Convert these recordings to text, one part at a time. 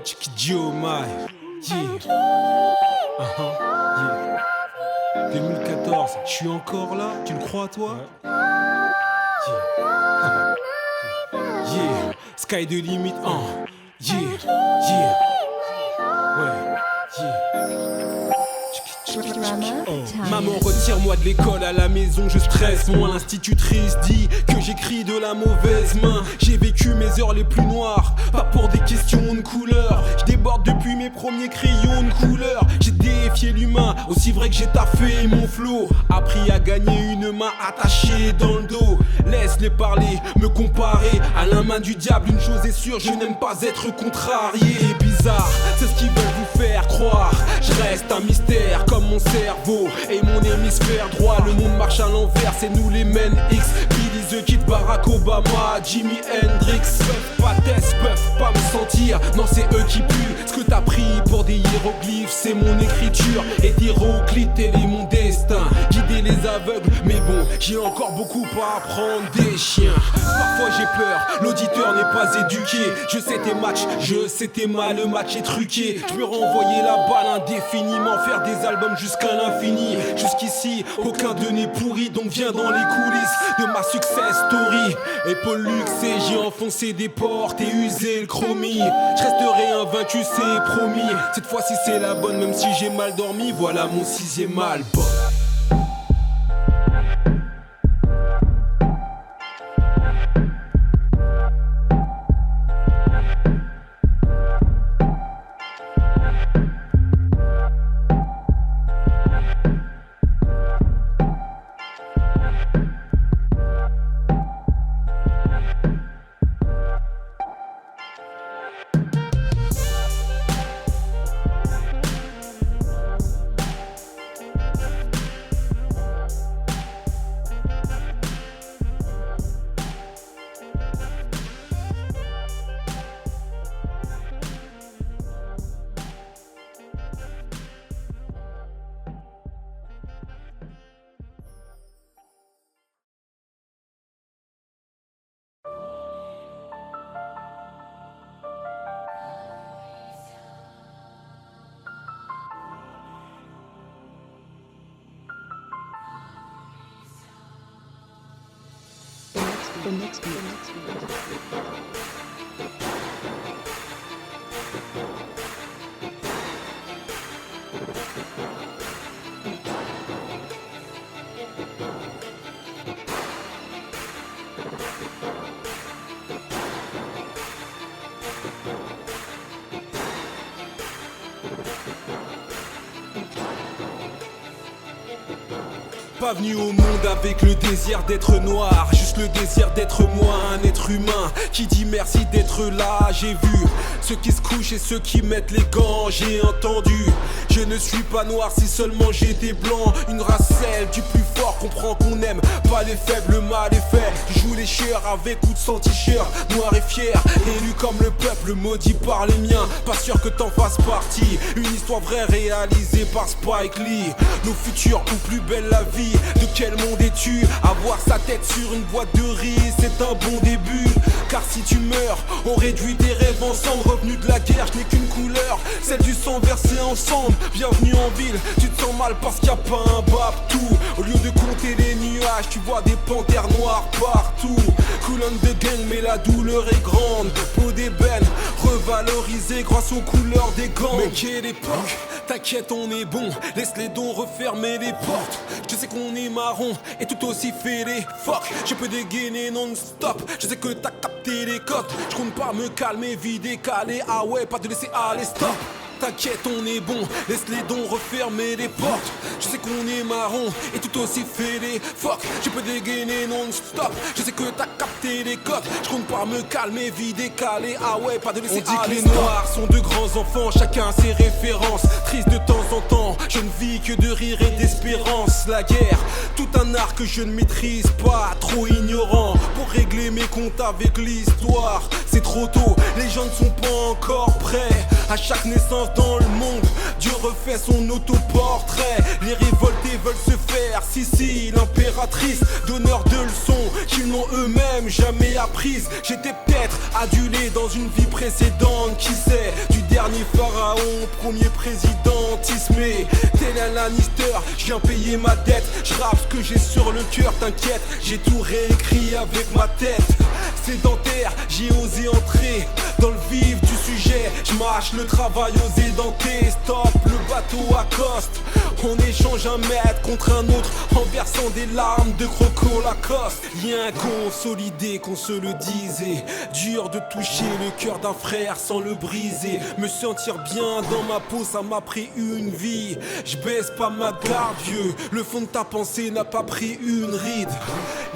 Chikijio Mai. Yeah. Yeah. 2014, je suis encore là, tu le crois toi? Yeah. Yeah. Sky de limite 1. Yeah. Yeah. Ouais. Yeah. Maman, retire-moi de l'école, à la maison je stresse. Moi l'institutrice dit que j'écris de la mauvaise main. J'ai vécu mes heures les plus noires, pas pour des questions de couleur. Je déborde depuis mes premiers crayons de couleur. J'ai défié l'humain, aussi vrai que j'ai taffé mon flow. Appris à gagner une main attachée dans le dos. Laisse-les parler, me comparer à la main du diable. Une chose est sûre, je n'aime pas être contrarié. Bizarre, c'est ce qu'ils veulent vous faire croire. Je reste un mystère comme mon cerveau et mon hémisphère droit. Le monde marche à l'envers, c'est nous les men X. Billy the Kid, Barack Obama, Jimi Hendrix. Peuvent pas test, peuvent pas me sentir. Non, c'est eux qui puent. Ce que t'as pris pour des hiéroglyphes, c'est mon écriture. Hétéroclite, tel est mon destin. Guider les aveugles, mais bon, j'ai encore beaucoup à apprendre des chiens. Parfois j'ai peur, l'auditeur n'est pas éduqué. Je sais tes matchs, je sais tes mal, le match est truqué. Je peux renvoyer la balle indéfiniment, faire des albums jusqu'à l'infini. Jusqu'ici, aucun de n'est pourri, donc viens dans les coulisses de ma success story. Épaule luxée, j'ai enfoncé des portes et usé le chromie. Je resterai invaincu, c'est promis. Cette fois-ci c'est la bonne, même si j'ai mal dormi. Voilà mon 6e album. The next beat. Pas venu au monde avec le désir d'être noir, juste le désir d'être moi, un être humain qui dit merci d'être là. J'ai vu ceux qui se couchent et ceux qui mettent les gants, j'ai entendu. Je ne suis pas noir si seulement j'étais blanc. Une race celle du plus fort, comprend qu'on aime pas les faibles, le mal est fait. Je joue les chieurs avec ou de sans t-shirt, noir et fier, élu comme le peuple, maudit par les miens. Pas sûr que t'en fasses partie, une histoire vraie réalisée par Spike Lee. Nos futurs ou plus belle la vie. De quel monde es-tu? Avoir sa tête sur une boîte de riz, c'est un bon début. Car si tu meurs, on réduit tes rêves ensemble. Revenu de la guerre, je n'ai qu'une couleur, celle du sang versé ensemble. Bienvenue en ville, tu te sens mal parce qu'il n'y a pas un Babtou. Au lieu de compter les nuages, tu vois des panthères noires partout. Cool on the gang, mais la douleur est grande. Peau d'ébène, revalorisée grâce aux couleurs des gants. Mais quelle époque, t'inquiète on est bon. Laisse les dons refermer les portes. Je sais qu'on est marron et tout aussi fêlé. Fuck, je peux dégainer non-stop. Je sais que t'as capté les cotes. Je compte pas me calmer, vider, caler. Ah ouais, pas te laisser aller, stop. T'inquiète on est bon, laisse les dons refermer les portes. Je sais qu'on est marron et tout aussi fêlé. Fuck, je peux dégainer non-stop. Je sais que t'as capté les codes. Je compte pas me calmer, vider, caler. Ah ouais, pas de laisser aller. On dit que les noirs sont de grands enfants, chacun ses références. Triste de temps en temps, je ne vis que de rire et d'espérance. La guerre, tout un art que je ne maîtrise pas, trop ignorant pour régler mes comptes avec l'histoire. c'est trop tôt, les gens ne sont pas encore prêts. À chaque naissance dans le monde, Dieu refait son autoportrait. Les révoltés veulent se faire Sissi, l'impératrice, donneur de leçons qu'ils n'ont eux-mêmes jamais apprises. J'étais peut-être adulé dans une vie précédente, qui sait, du dernier pharaon, premier président tismé. Tel un Lannister, je viens payer ma dette. Je rappe ce que j'ai sur le cœur, t'inquiète, j'ai tout réécrit avec ma tête. Sédentaire, j'ai osé entrer dans le vif du sujet. Je mâche le travail aux édentés. Stop, le bateau accoste. On échange un mètre contre un autre en versant des larmes de croco Lacoste. Lien consolidé, qu'on se le disait. Dur de toucher le cœur d'un frère sans le briser. Me sentir bien dans ma peau, ça m'a pris une vie. Je baisse pas ma garde, vieux. Le fond de ta pensée n'a pas pris une ride.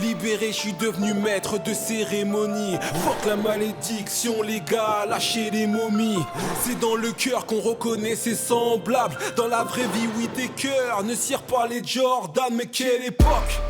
Libéré, je suis devenu maître de cérémonie. Fuck la malédiction, les gars, lâchez les momies. C'est dans le cœur qu'on reconnaît ses semblables. Dans la vraie vie, oui, tes cœurs ne cirent pas les Jordan, mais quelle époque!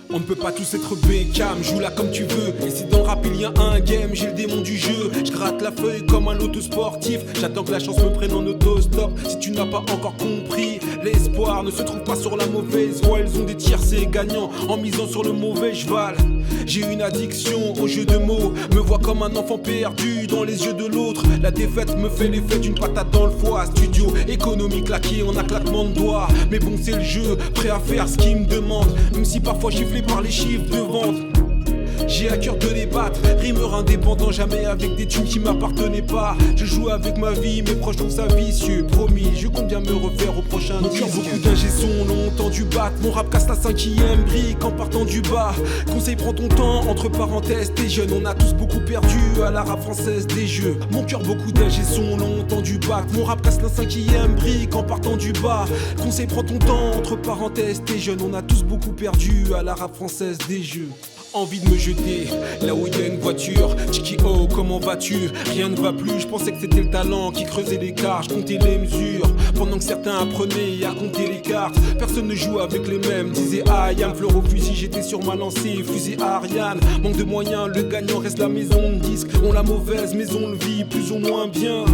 On ne peut pas tous être Beckham, joue là comme tu veux. Et si dans le rap il y a un game, j'ai le démon du jeu. Je gratte la feuille comme un loto sportif. J'attends que la chance me prenne en autostop. Si tu n'as pas encore compris, l'espoir ne se trouve pas sur la mauvaise voie. Ils ont des tiercés gagnants en misant sur le mauvais cheval. J'ai une addiction au jeu de mots. Me vois comme un enfant perdu dans les yeux de l'autre. La défaite me fait l'effet d'une patate dans le foie. Studio économique claqué en un claquement de doigts. Mais bon c'est le jeu, prêt à faire ce qu'il me demande. Même si parfois giflé par les chiffres de vente. J'ai à cœur de les battre, rimeur indépendant, jamais avec des tunes qui m'appartenaient pas. Je joue avec ma vie, mes proches trouvent ça vicieux. Promis, je compte bien me refaire au prochain disque. Mon cœur, beaucoup d'ingé son l'ont entendu battre. Mon rap casse la 5e brique en partant du bas. Conseil, prends ton temps, entre parenthèses, t'es jeune. On a tous beaucoup perdu à la rap française des jeux. Mon cœur, beaucoup d'ingé son l'ont entendu battre. Mon rap casse la 5e brique en partant du bas. Conseil, prends ton temps, entre parenthèses, t'es jeune. On a tous beaucoup perdu à la rap française des jeux. Envie de me jeter là où il y a une voiture. Tiki oh, comment vas-tu? Rien ne va plus, je pensais que c'était le talent qui creusait l'écart. Je comptais les mesures pendant que certains apprenaient à compter les cartes. Personne ne joue avec les mêmes, disait Ayam. Fleur au fusil, j'étais sur ma lancée, fusée Ariane. Manque de moyens, le gagnant reste la maison de disque. On la mauvaise, mais on le vit plus ou moins bien.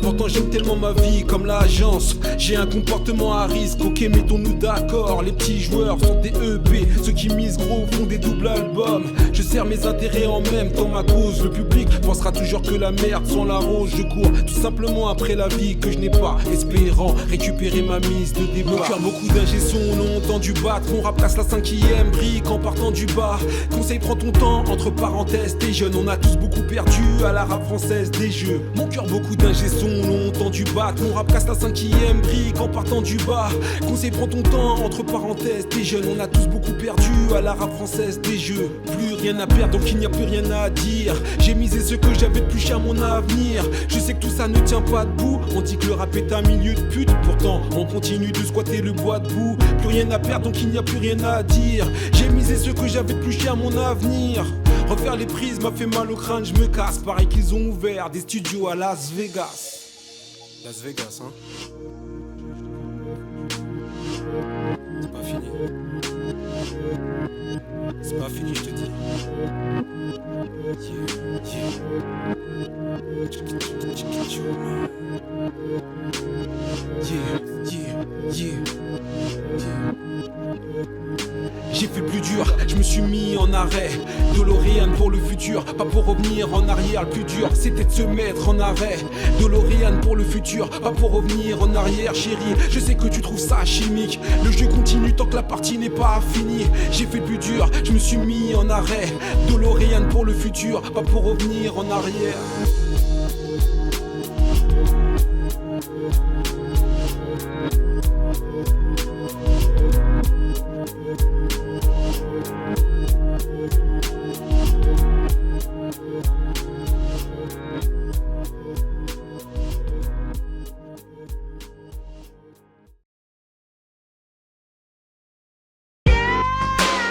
Pourtant j'aime tellement ma vie comme l'agence. J'ai un comportement à risque, ok mettons-nous d'accord. Les petits joueurs sont des EP, ceux qui misent gros font des doubles albums. Je sers mes intérêts en même temps ma cause. Le public pensera toujours que la merde sans la rose. Je cours tout simplement après la vie que je n'ai pas, espérant récupérer ma mise de départ. Mon cœur, beaucoup d'ingé son l'ont entendu battre. Mon rap casse la 5e brique en partant du bas. Conseil, prends ton temps, entre parenthèses t'es jeune. On a tous beaucoup perdu à la rap française des jeux. Mon cœur, beaucoup d'ingé son l'ont entendu battre. Mon rap casse la 5e brique en partant du bas. Conseil, prends ton temps, entre parenthèses t'es jeune. On a tous beaucoup perdu à la rap française des jeux. Plus rien à perdre donc il n'y a plus rien à dire. J'ai misé ce que j'avais de plus cher, mon avenir. Je sais que tout ça ne tient pas debout. On dit que le rap est un milieu de pute. Pourtant on continue de squatter le bois debout. Plus rien à perdre donc il n'y a plus rien à dire. J'ai misé ce que j'avais de plus cher, mon avenir. Refaire les prises m'a fait mal au crâne, je me casse. Pareil qu'ils ont ouvert des studios à Las Vegas. Las Vegas, hein. C'est pas fini. C'est pas fini, je te dis. J'ai fait plus dur, je me suis mis en arrêt. DeLorean pour le futur, pas pour revenir en arrière. Le plus dur, c'était de se mettre en arrêt. DeLorean pour le futur, pas pour revenir en arrière. Chérie, je sais que tu trouves ça chimique. Le jeu continue tant que la partie n'est pas finie. J'ai fait le plus dur, je me suis mis en arrêt. DeLorean pour le futur, pas pour revenir en arrière.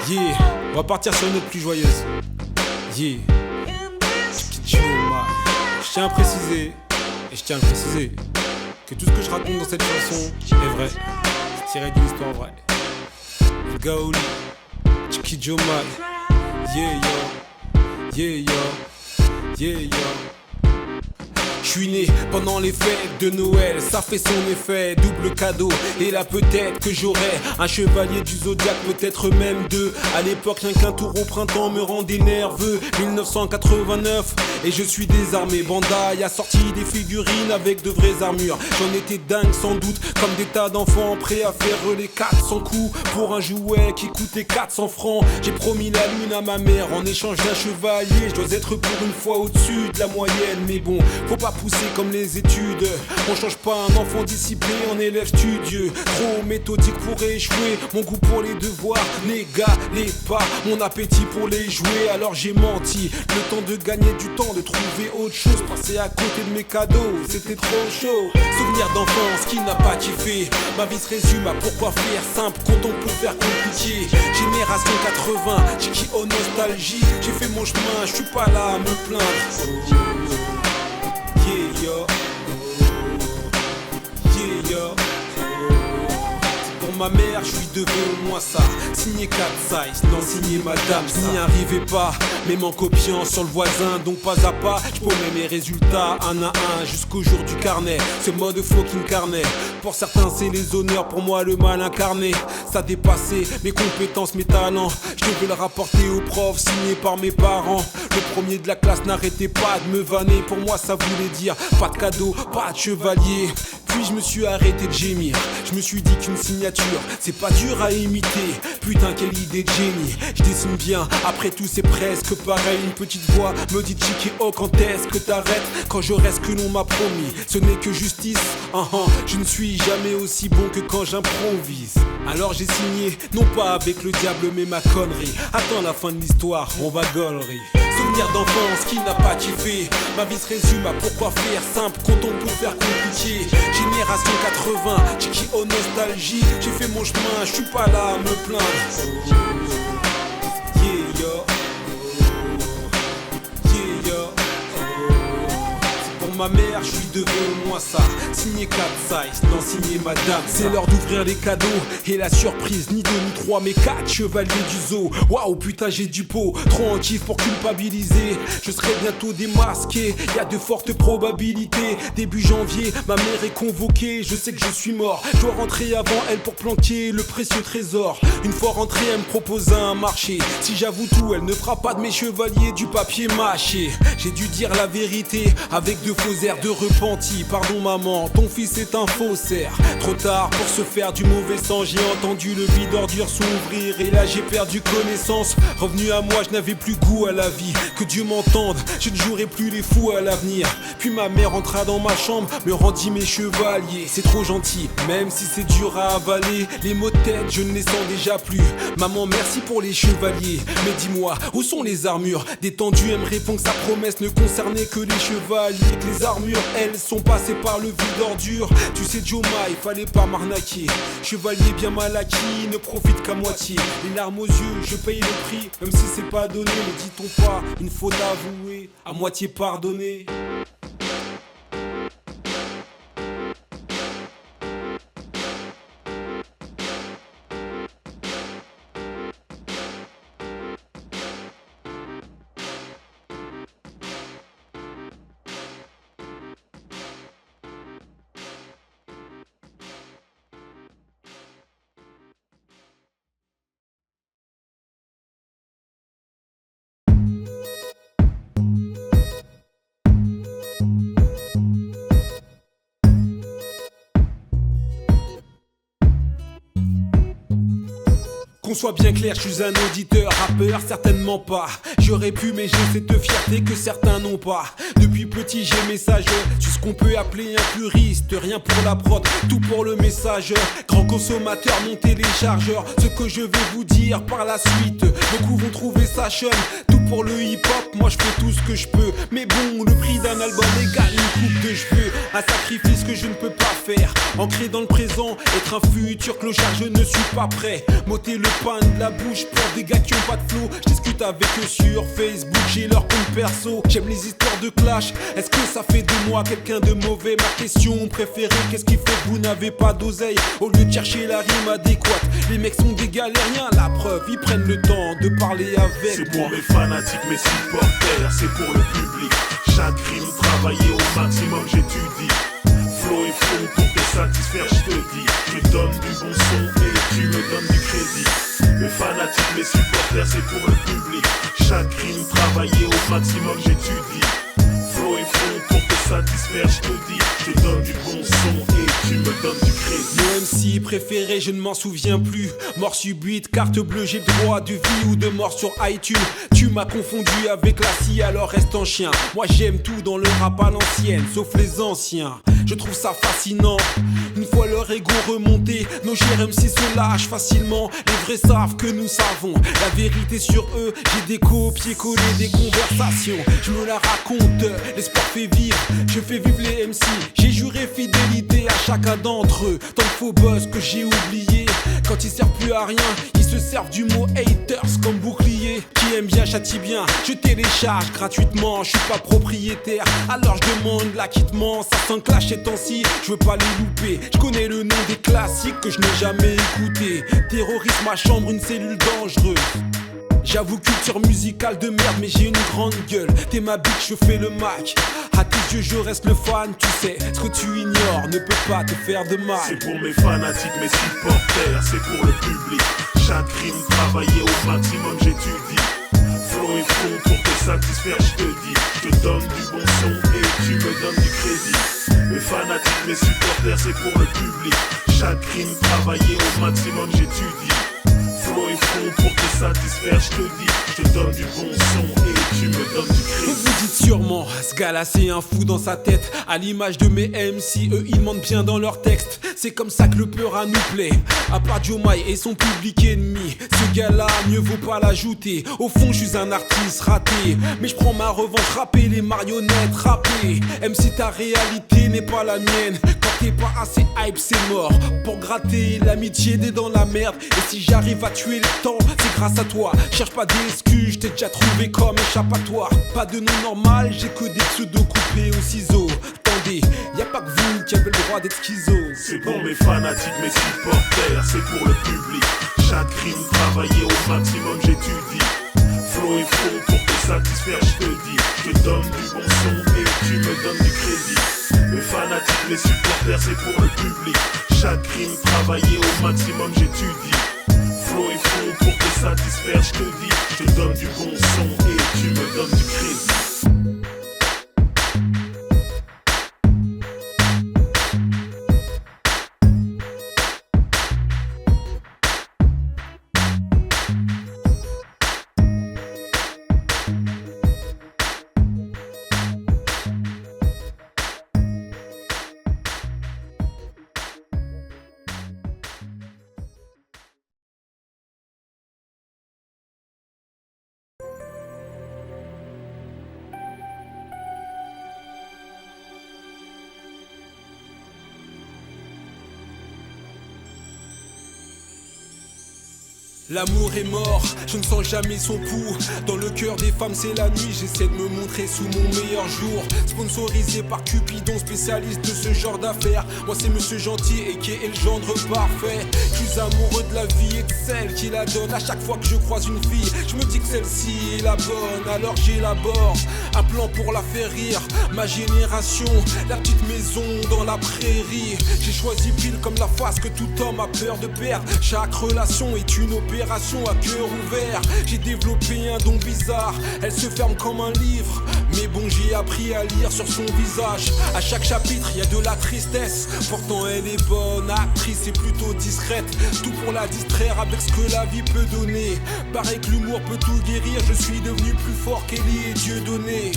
Yeah, on va partir sur une note plus joyeuse. Yeah, je tiens à préciser, et je tiens à le préciser, que tout ce que je raconte dans cette chanson est vrai, tiré d'une histoire vraie. Gaoli, Chikijomai, yeah yo, yeah yo, yeah yo. Je suis né pendant les fêtes de Noël, ça fait son effet, double cadeau. Et là peut-être que j'aurais un chevalier du zodiaque, peut-être même deux. À l'époque rien qu'un tour au printemps me rendait nerveux. 1989 et je suis désarmé. Bandai a sorti des figurines avec de vraies armures. J'en étais dingue sans doute, comme des tas d'enfants prêts à faire les 400 coups pour un jouet qui coûtait 400 francs. J'ai promis la lune à ma mère en échange d'un chevalier. Je dois être pour une fois au-dessus de la moyenne, mais bon, faut pas pousser comme les études. On change pas un enfant discipliné en élève studieux. Trop méthodique pour échouer. Mon goût pour les devoirs n'égalait pas mon appétit pour les jouer. Alors j'ai menti, le temps de gagner du temps, de trouver autre chose. Passer à côté de mes cadeaux, c'était trop chaud. Souvenir d'enfance qui n'a pas kiffé. Ma vie se résume à pourquoi faire simple quand on peut faire compliqué. Génération 80, Chiki au nostalgie. J'ai fait mon chemin, je suis pas là à me plaindre. Yeah yo, yeah yo. Pour ma mère, je lui devais au moins ça. Signé 4 size, non signé madame. Je n'y arrivais pas, même en copiant sur le voisin. Donc pas à pas, je paumais mes résultats un à un jusqu'au jour du carnet. Ce mode fucking carnet. Pour certains c'est les honneurs, pour moi le mal incarné. Ça dépassait mes compétences, mes talents. Je devais le rapporter aux profs, signé par mes parents. Le premier de la classe n'arrêtait pas de me vanner. Pour moi ça voulait dire pas de cadeau, pas de chevalier. Puis je me suis arrêté de gémir. Je me suis dit qu'une signature, c'est pas dur à imiter. Putain quelle idée de génie. Je dessine bien, après tout c'est presque pareil. Une petite voix me dit Chiki, oh quand est-ce que t'arrêtes? Quand je reste que l'on m'a promis, ce n'est que justice. Je ne suis jamais aussi bon que quand j'improvise. Alors j'ai signé, non pas avec le diable mais ma connerie. Attends la fin de l'histoire, on va gaulerie. Souvenir d'enfance qui n'a pas kiffé. Ma vie se résume à pourquoi faire simple quand on peut faire compliqué. Génération 80, Chiki au nostalgie. J'ai fait mon chemin, je suis pas là à me plaindre. Yeah yo, yeah yo. Pour ma mère, je lui devais au moins ça. Signé 4 size, non signé madame. C'est l'heure d'ouvrir les cadeaux. Et la surprise, ni 2 ni 3 mais 4 chevaliers du zoo. Waouh putain j'ai du pot, trop en kiff pour culpabiliser. Je serai bientôt démasqué, y a de fortes probabilités. Début janvier, ma mère est convoquée. Je sais que je suis mort, je dois rentrer avant elle pour planquer le précieux trésor. Une fois rentrée, elle me propose un marché. Si j'avoue tout, elle ne fera pas de mes chevaliers du papier mâché. J'ai dû dire la vérité avec de faux airs de repenti. Pardon maman, ton fils est un faussaire. Trop tard pour se faire du mauvais sang. J'ai entendu le vide d'ordures s'ouvrir et là j'ai perdu connaissance. Revenu à moi, je n'avais plus goût à la vie. Que Dieu m'entende, je ne jouerai plus les fous à l'avenir. Puis ma mère entra dans ma chambre, me rendit mes chevaliers. C'est trop gentil, même si c'est dur à avaler. Les mots de tête, je ne les sens déjà plus. Maman, merci pour les chevaliers. Mais dis-moi, où sont les armures? Détendu, elle me répond que sa promesse ne concernait que les chevaliers. Que les armures, elles, sont passées par le vide d'ordures. Tu sais, Joma, il fallait pas m'arnaquer. Chevalier bien mal acquis, ne profite qu'à moitié. Les larmes aux yeux, je paye le prix. Même si c'est pas donné, ne dit-on pas une faute avouée, à moitié pardonnée. soit bien clair, je suis un auditeur, rappeur certainement pas. J'aurais pu mais j'ai cette fierté que certains n'ont pas. Depuis petit j'ai message, je suis ce qu'on peut appeler un puriste. Rien pour la prod, tout pour le message. Grand consommateur, mon téléchargeur. Ce que je vais vous dire par la suite, beaucoup vont trouver ça chum. Tout pour le hip-hop, moi je fais tout ce que je peux. Mais bon, le prix d'un album égale une coupe de cheveux. Un sacrifice que je ne peux pas faire. Ancré dans le présent, être un futur clochard, je ne suis pas prêt. M'ôter le pain de la bouche pour des gars qui ont pas de flow. Je discute avec eux sur Facebook, j'ai leur compte perso. J'aime les histoires de clash, est-ce que ça fait de moi quelqu'un de mauvais? Ma question préférée, qu'est-ce qui fait que vous n'avez pas d'oseille? Au lieu de chercher la rime adéquate, les mecs sont des galériens, la preuve, ils prennent le temps de parler avec. C'est pour mes fanatiques, mes supporters, c'est pour le public. Chaque rime travaillé au maximum, j'étudie. Flow et flow pour te satisfaire, je te dis. Je donne du bon son et tu me donnes du crédit. Mes fanatiques, mes supporters, c'est pour le public. Chaque rime travaillé au maximum, j'étudie. Flow et flow pour te satisfaire, je te dis. Je te donne du bon son et tu me donnes du crédit. Mon MC préféré, je ne m'en souviens plus. Mort subite, carte bleue, j'ai le droit de vie ou de mort sur iTunes. Tu m'as confondu avec la scie, alors reste en chien. Moi j'aime tout dans le rap à l'ancienne, sauf les anciens. Je trouve ça fascinant. Une fois leur ego remonté, nos chers MC se lâchent facilement. Les vrais savent que nous savons la vérité sur eux. J'ai des copier-coller, des conversations. Je me la raconte, l'espoir fait vivre. Je fais vivre les MC. J'ai juré fidélité à chacun d'entre eux. Tant de faux boss que j'ai oublié. Quand ils servent plus à rien, ils se servent du mot haters comme bouclier. Qui aime bien châtie bien. Je télécharge gratuitement, je suis pas propriétaire. Alors je demande l'acquittement. Ça sent clash ces temps-ci, je veux pas les louper. Je connais le nom des classiques que je n'ai jamais écoutés. Terrorisme ma chambre, une cellule dangereuse. J'avoue culture musicale de merde mais j'ai une grande gueule. T'es ma bitch, je fais le Mac. À tes yeux je reste le fan, tu sais. Ce que tu ignores ne peut pas te faire de mal. C'est pour mes fanatiques, mes supporters, c'est pour le public. Chaque rime travaillé au maximum, j'étudie. Flow et flow pour te satisfaire, je te dis. Je te donne du bon son et tu me donnes du crédit. Mes fanatiques, mes supporters, c'est pour le public. Chaque rime travaillé au maximum, j'étudie. Flow et flow pour te satisfaire, je te dis. Je te donne du bon son et tu me donnes du crédit. Vous dites sûrement, ce gars-là c'est un fou dans sa tête. À l'image de mes MC, eux ils mentent bien dans leur texte. C'est comme ça que le peur à nous plaît. À part Joe Mai et son public ennemi, ce gars-là mieux vaut pas l'ajouter. Au fond je suis un artiste raté, mais je prends ma revanche, rapper les marionnettes, rapper. MC ta réalité n'est pas la mienne. Quand t'es pas assez hype c'est mort. Pour gratter l'amitié des dans la merde. Et si j'arrive à tuer le temps, c'est grâce à toi. Cherche pas d'excuses, je t'ai déjà trouvé comme échappatoire. Pas de nom normal, j'ai que des pseudos coupés au ciseau. Attendez, y a pas que vous qui avez le droit d'être schizo. C'est pour mes fanatiques, mes supporters, c'est pour le public. Chaque rime travaillé au maximum, j'étudie. Flow et flow pour te satisfaire, je te dis. Je te donne du bon son et tu me donnes du crédit. Mes fanatiques, mes supporters, c'est pour le public. Chaque rime travaillé au maximum, j'étudie. Flow et flow pour te satisfaire, je te dis. Je te donne du bon son et tu me donnes du crédit. L'amour est mort, je ne sens jamais son pouls. Dans le cœur des femmes c'est la nuit, j'essaie de me montrer sous mon meilleur jour. Sponsorisé par Cupidon, spécialiste de ce genre d'affaires. Moi c'est Monsieur Gentil et qui est le gendre parfait. Je suis amoureux de la vie et de celle qui la donne. À chaque fois que je croise une fille, je me dis que celle-ci est la bonne. Alors j'élabore un plan pour la faire rire. Ma génération, la petite maison dans la prairie. J'ai choisi pile comme la face que tout homme a peur de perdre. Chaque relation est une opération. opération à cœur ouvert. J'ai développé un don bizarre, elle se ferme comme un livre. Mais bon, j'ai appris à lire sur son visage. À chaque chapitre, y a de la tristesse. Pourtant elle est bonne actrice et plutôt discrète. Tout pour la distraire avec ce que la vie peut donner. Pareil que l'humour peut tout guérir, je suis devenu plus fort qu'Élie et Dieudonné.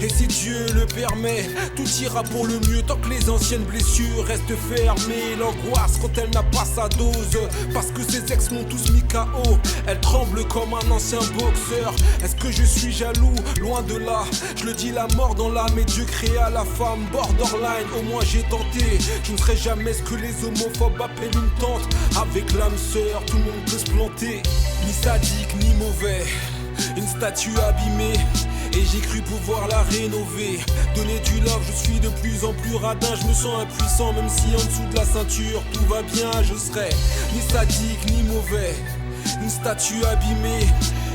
Et si Dieu le permet, tout ira pour le mieux tant que les anciennes blessures restent fermées. L'angoisse quand elle n'a pas sa dose, parce que ses ex m'ont tous mis KO. Elle tremble comme un ancien boxeur. Est-ce que je suis jaloux? Loin de là. Je le dis, la mort dans l'âme et Dieu créa la femme. Borderline, au moins j'ai tenté. Je ne serai jamais ce que les homophobes appellent une tante. Avec l'âme sœur, tout le monde peut se planter. Ni sadique, ni mauvais. Une statue abîmée. Et j'ai cru pouvoir la rénover. Donner du love, je suis de plus en plus radin. Je me sens impuissant même si en dessous de la ceinture tout va bien. Je serai ni sadique ni mauvais. Une statue abîmée.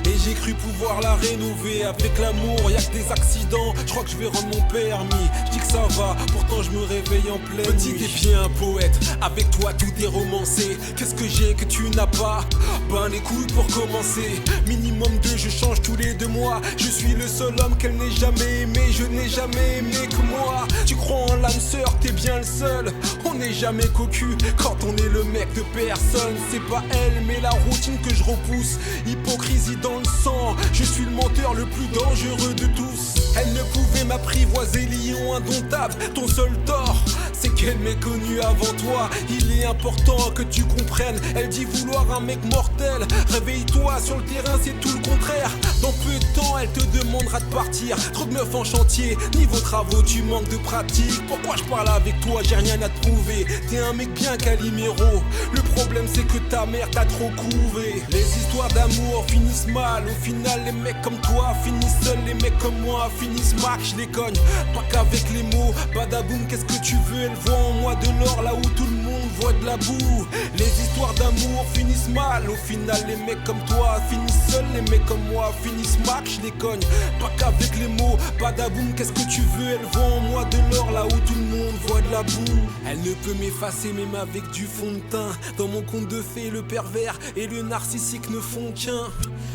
Et j'ai cru pouvoir la rénover. Avec l'amour, y'a que des accidents. Je crois que je vais rendre mon permis. Je dis que ça va, pourtant je me réveille en pleine nuit. Petit et bien un poète, avec toi tout est romancé. Qu'est-ce que j'ai que tu n'as pas? Ben les couilles pour commencer. Minimum 2, je change tous les 2 mois. Je suis le seul homme qu'elle n'ait jamais aimé. Je n'ai jamais aimé que moi. Tu crois en l'âme sœur, t'es bien le seul. On n'est jamais cocu quand on est le mec de personne. C'est pas elle mais la routine que je repousse. Hypocrisie dans le sang, je suis le menteur le plus dangereux de tous. Elle ne pouvait m'apprivoiser, lion indomptable. Ton seul tort, c'est qu'elle m'est connue avant toi. Il est important que tu comprennes. Elle dit vouloir un mec mortel. Réveille-toi, sur le terrain c'est tout le contraire. Dans peu de temps elle te demandera de partir. Trop de meufs en chantier, niveau travaux tu manques de pratique. Pourquoi je parle avec toi, j'ai rien à te prouver. T'es un mec bien Calimero. Le problème c'est que ta mère t'a trop couvé. Les histoires d'amour finissent mal. Au final les mecs comme toi finissent seuls. Les mecs comme moi finissent mac, je les cogne. Pas qu'avec les mots, badaboum qu'est-ce que tu veux. Elle voit en moi de l'or là où tout le monde voit de la boue. Les histoires d'amour finissent mal. Au final les mecs comme toi finissent seuls. Les mecs comme moi finissent mac, je les cogne. Pas qu'avec les mots, badaboum qu'est-ce que tu veux. Elle voit en moi de l'or là où tout le monde voit de la boue. Elle ne peut m'effacer même avec du fond de teint. Dans mon conte de fées le pervers et le narcissique ne font qu'un.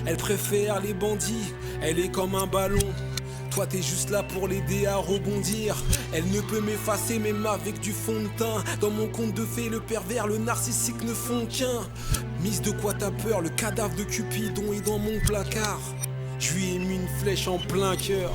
Elle préfère les bandits, elle est comme un ballon. Toi t'es juste là pour l'aider à rebondir. Elle ne peut m'effacer même avec du fond de teint. Dans mon conte de fées le pervers, le narcissique ne font qu'un. Mise de quoi t'as peur, le cadavre de Cupidon est dans mon placard. Je lui ai mis une flèche en plein cœur.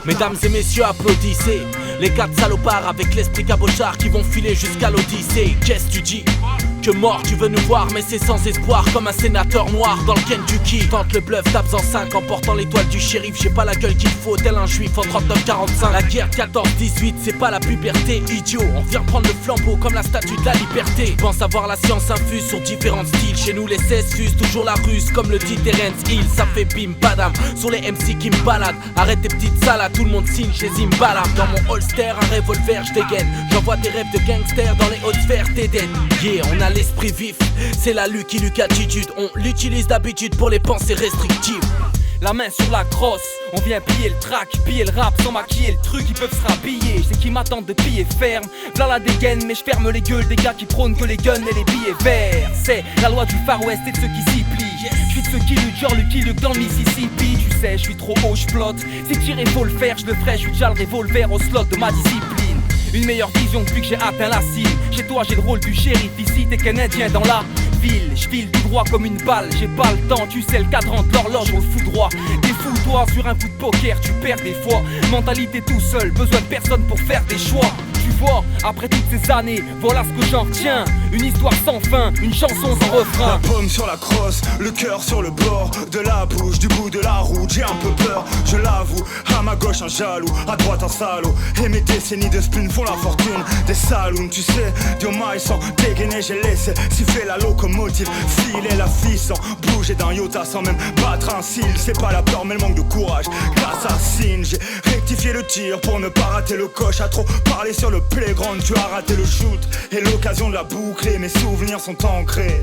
Mesdames et messieurs, applaudissez les 4 salopards avec l'esprit cabochard qui vont filer jusqu'à l'Odyssée. Qu'est-ce que tu dis? Que mort tu veux nous voir, mais c'est sans espoir comme un sénateur noir dans le Kentucky. Tente le bluff, tapes en 5 en portant l'étoile du shérif. J'ai pas la gueule qu'il faut, tel un juif en 39-45. La guerre 14-18, c'est pas la puberté, idiot. On vient prendre le flambeau comme la statue de la liberté. Pense avoir la science infuse sur différents styles. Chez nous les 16 fusent, toujours la ruse comme le dit Terence Hill. Ça fait bim badam, sur les MC qui me baladent. Arrête tes petites salades, tout le monde signe chez Zimbalam. Dans mon holster, un revolver, je dégaine. J'envoie tes rêves de gangster dans les hautes sphères, t'es dead. Yeah, on a l'esprit vif, c'est la Lucky Luke attitude. On l'utilise d'habitude pour les pensées restrictives. La main sur la crosse, On vient piller le track, piller le rap sans maquiller le truc, ils peuvent se rhabiller. Je sais qu'ils m'attendent de piller ferme. V'là la dégaine, mais je ferme les gueules des gars qui prônent que les guns et les billets verts. C'est la loi du Far West et de ceux qui s'y plient. Je suis de ceux qui luttent, genre Lucky Luke dans le Mississippi. Tu sais, je suis trop haut, je flotte. Si tirer faut le faire, je le ferai, je suis déjà le revolver au slot de ma discipline. Une meilleure vision depuis que j'ai atteint la cime. Chez toi j'ai le rôle du shérif, ici t'es canadien dans la ville. Je file tout droit comme une balle, j'ai pas le temps. Tu sais le cadran de l'horloge au foudroie. T'es fou toi sur un coup de poker, tu perds des fois. Mentalité tout seul, besoin de personne pour faire des choix. Tu vois, après toutes ces années, voilà ce que j'en retiens. Une histoire sans fin, une chanson sans refrain. La paume sur la crosse, le cœur sur le bord de la bouche, du bout de la route, j'ai un peu peur, je l'avoue. À ma gauche un jaloux, à droite un salaud. Et mes décennies de spleen font la fortune des saloons. Tu sais, Dieu maille sans dégainer, j'ai laissé siffler la locomotive, filer la fille sans bouger d'un iota, sans même battre un cil. C'est pas la peur mais le manque de courage qu'assassine. J'ai rectifié le tir pour ne pas rater le coche. À trop parler sur le playground, tu as raté le shoot et l'occasion de la boucler. Mes souvenirs sont ancrés,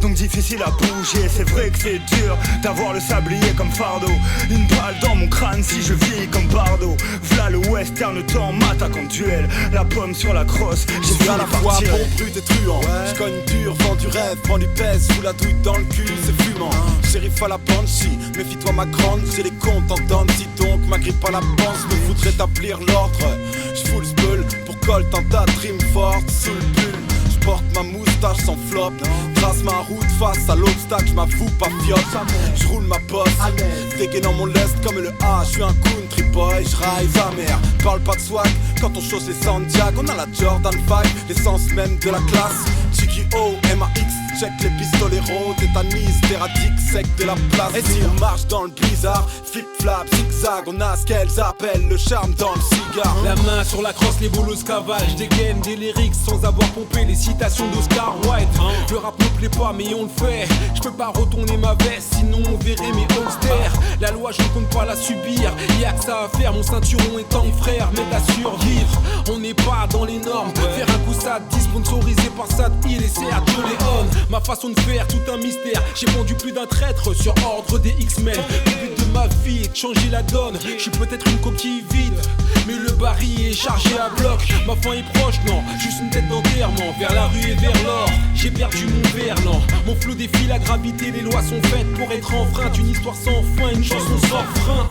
donc difficile à bouger. C'est vrai que c'est dur d'avoir le sablier comme fardeau. Une balle dans mon crâne si je vis comme Bardo. V'là le western temps m'attaque en duel. La pomme sur la crosse, j'ai vu à la fois bon brut et truand. J'cogne dur, vends du rêve, prends du pèse, sous la douille dans le cul, c'est fumant. Shérif à la banshee, méfie-toi ma grande, j'ai les comptes en dents-si donc ma grippe à la panse me fout rétablir l'ordre. J'fous le spell pour colle dans ta dream forte sous le pull. J'porte ma moustache sans flop, trace ma route face à l'obstacle, j'm'avoue pas fiotte. J'roule ma bosse, dégainant mon lest comme le A, j'suis un country boy, j'raille sa mère. Parle pas de swag, quand on chausse les Sandiago, on a la Jordan 5, l'essence même de la classe. Chicky O, MAX, check les pistoleros, tétanise, terratique, sec de la place. Et si on marche dans le blizzard, flip-flap, zigzag, on a ce qu'elles appellent le charme dans le cigare. La main sur la crosse, les bolos cavales, j'dégaine des lyrics sans avoir pompé les citations d'Oscar Wilde. Le rap me plaît pas mais on le fait, j'peux pas retourner ma veste sinon on verrait mes holsters. La loi je ne compte pas la subir, y'a que ça à faire, mon ceinturon est en frère, m'aide à survivre. On n'est pas dans les normes, faire un coup ça dit sponsorisé par Sad Hill et Sergio Leone. Ma façon de faire, tout un mystère, j'ai vendu plus d'un traître sur ordre des X-Men. Le but de ma vie est de changer la donne, je suis peut-être une coquille vide, mais le baril est chargé à bloc. Ma fin est proche, non, juste une tête d'enterrement, vers la rue et vers l'or. J'ai perdu mon verlan, mon flot défie la gravité, les lois sont faites pour être enfreintes. Une histoire sans fin, une chanson sans frein.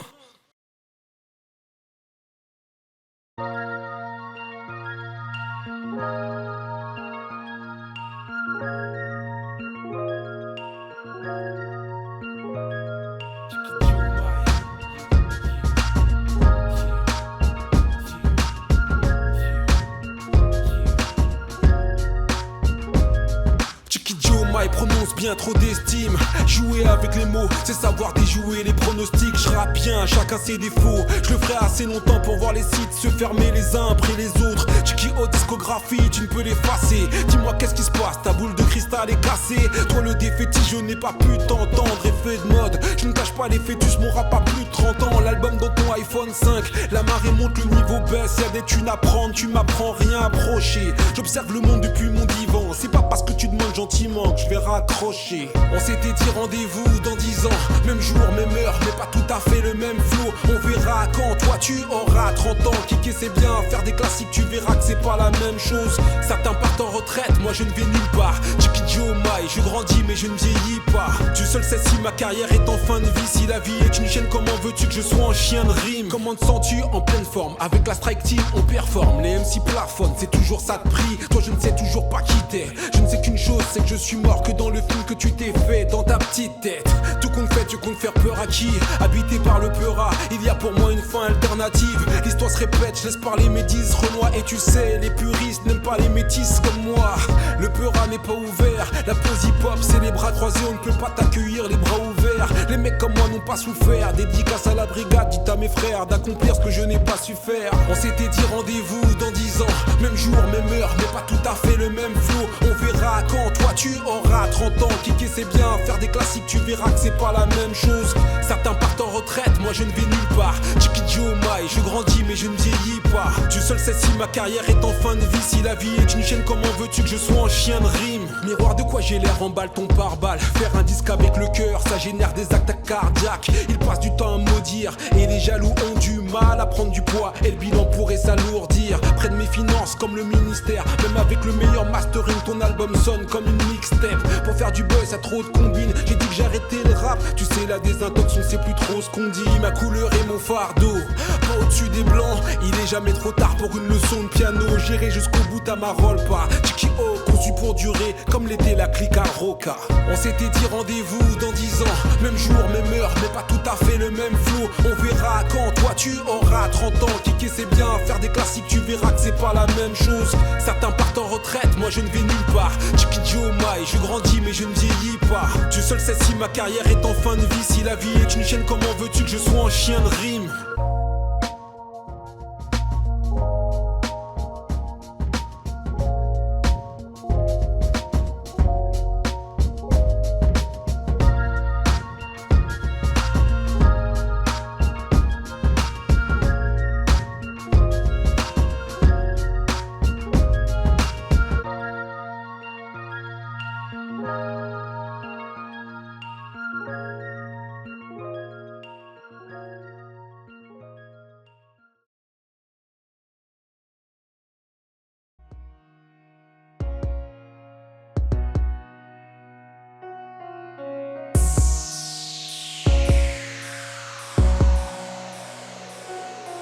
Prononce bien trop d'estime. Jouer avec les mots, c'est savoir déjouer les pronostics. Je rappe bien, chacun ses défauts. Je le ferai assez longtemps pour voir les sites se fermer les uns après les autres. Chicky haute discographie, tu ne peux l'effacer. Dis-moi qu'est-ce qui se passe, ta boule de cristal est cassée. Toi le défaitiste, je n'ai pas pu t'entendre. Effet de mode, je ne cache pas les fœtus, mon rap a plus de 30 ans. L'album dans ton iPhone 5, la marée monte, le niveau baisse. Y'a des thunes à prendre, tu m'apprends rien à brocher. J'observe le monde depuis mon divan. C'est pas parce que tu demandes gentiment que je vais raccrocher. On s'était dit rendez-vous dans 10 ans, même jour, même heure, mais pas tout à fait le même flow. On verra quand toi tu auras 30 ans. Kicker c'est bien, faire des classiques tu verras que c'est pas la même chose. Certains partent en retraite, moi je ne vais nulle part. Chicky Joe Mai, je grandis mais je ne vieillis pas. Tu seul sais si ma carrière est en fin de vie. Si la vie est une chaîne, comment veux-tu que je sois un chien de rime? Comment te sens-tu en pleine forme? Avec la strike team on performe, les MC plafonnent, c'est toujours ça de prix. Toi je ne sais toujours pas qui t'es. Je ne sais qu'une chose, c'est que je suis mort que dans le film que tu t'es fait dans ta petite tête. Tout compte fait, tu comptes faire peur à qui? Habité par le peura, il y a pour moi une fin alternative. L'histoire se répète, je laisse parler mes 10 Renois. Et tu sais, les puristes n'aiment pas les métis comme moi. Le peura n'est pas ouvert, la pause hip-hop c'est les bras croisés. On ne peut pas t'accueillir les bras ouverts. Les mecs comme moi n'ont pas souffert. Dédicace à la brigade, dites à mes frères d'accomplir ce que je n'ai pas su faire. On s'était dit rendez-vous dans 10 ans, même jour, même heure, mais pas tout à fait le même flow. On verra quand toi tu auras 30 ans. Kicker c'est bien, faire des classiques tu verras que c'est pas la même chose. Certains partent en retraite, moi je ne vais nulle part. Chicky Joe Mai, je grandis mais je ne vieillis pas. Tu seul sais si ma carrière est en fin de vie. Si la vie est une chaîne, comment veux-tu que je sois un chien de rime? Miroir de quoi j'ai l'air, emballe ton pare-balles. Faire un disque avec avec le cœur, ça génère des attaques cardiaques. Ils passent du temps à maudire et les jaloux ont du mal à prendre du poids et le bilan pourrait s'alourdir. Près de mes finances comme le ministère, même avec le meilleur mastering, ton album sonne comme une mixtape. Pour faire du buzz, ça trop de combine. J'ai dit que j'arrêtais le rap, tu sais la désintox, on sait plus trop ce qu'on dit. Ma couleur et mon fardeau, pas au-dessus des blancs. Il est jamais trop tard pour une leçon de piano. J'irai jusqu'au bout ta marole pas. Tiki-oh, conçu pour durer, comme l'était la clique à Roca. On s'était dit rendez-vous dans 10 ans, même jour, même heure, mais pas tout à fait le même flow. On verra quand toi tu auras 30 ans. Kicker c'est bien, faire des classiques tu verras que c'est pas la même chose. Certains partent en retraite, moi je ne vais nulle part. Chiki Joe Mai, je grandis mais je ne vieillis pas. Dieu seul sait si ma carrière est en fin de vie. Si la vie est une chaîne, comment veux-tu que je sois un chien de rime?